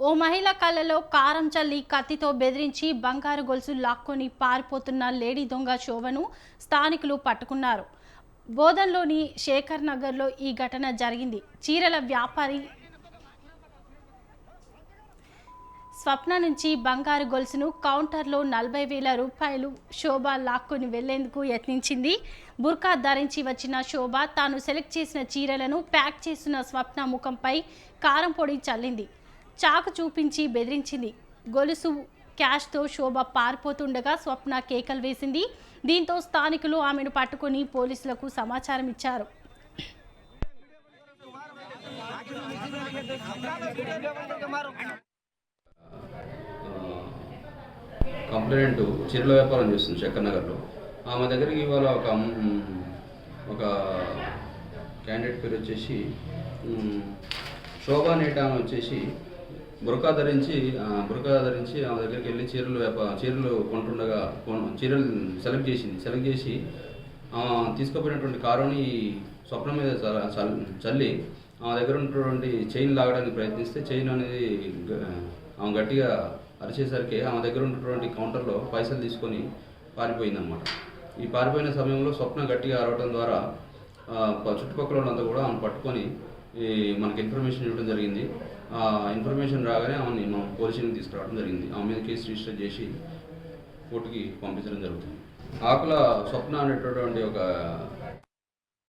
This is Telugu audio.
ఓ మహిళ కళ్ళలో కారం చల్లి కత్తితో బెదిరించి బంగారు గొలుసు లాక్కొని పారిపోతున్న లేడీ దొంగ శోభను స్థానికులు పట్టుకున్నారు. బోధన్లోని శేఖర్ నగర్లో ఈ ఘటన జరిగింది. చీరల వ్యాపారి స్వప్న నుంచి బంగారు గొలుసును కౌంటర్లో 40,000 రూపాయలు శోభ లాక్కొని వెళ్లేందుకు యత్నించింది. బుర్కా ధరించి వచ్చిన శోభ తాను సెలెక్ట్ చేసిన చీరలను ప్యాక్ చేస్తున్న స్వప్న ముఖంపై కారం పొడి చల్లింది. చాకు చూపించి బెదిరించింది. గొలుసు క్యాష్తో శోభ పారిపోతుండగా స్వప్న కేకలు వేసింది. దీంతో స్థానికులు ఆమెను పట్టుకుని పోలీసులకు సమాచారం ఇచ్చారు. కంప్లైంట్ చీరల వ్యాపారం చేస్తుంది శేఖర్ నగర్లో. ఆమె దగ్గరికి ఇవాళ ఒక క్యాండిడేట్ పేరు వచ్చేసి శోభా నేట ఆమె వచ్చేసి బురకా ధరించి ఆమె దగ్గరికి వెళ్ళి చీరలు కొంటుండగా చీరలు సెలెక్ట్ చేసి తీసుకుపోయినటువంటి కారుని స్వప్నం మీద చల్లి ఆమె దగ్గర ఉన్నటువంటి చైన్ లాగడానికి ప్రయత్నిస్తే చైన్ అనేది ఆమె గట్టిగా అరిచేసరికి ఆమె దగ్గర ఉన్నటువంటి కౌంటర్లో పైసలు తీసుకొని పారిపోయిందన్నమాట. ఈ పారిపోయిన సమయంలో స్వప్న గట్టిగా అరవడం ద్వారా చుట్టుపక్కల వాళ్ళంతా కూడా ఆమెను పట్టుకొని మనకి ఇన్ఫర్మేషన్ ఇవ్వడం జరిగింది. ఆ ఇన్ఫర్మేషన్ రాగానే ఆమెని మనం పోలీసులకు తీసుకురావడం జరిగింది. ఆమె మీద కేసు రిజిస్టర్ చేసి కోర్టుకి పంపించడం జరుగుతుంది. ఆకుల స్వప్న అనేటటువంటి ఒక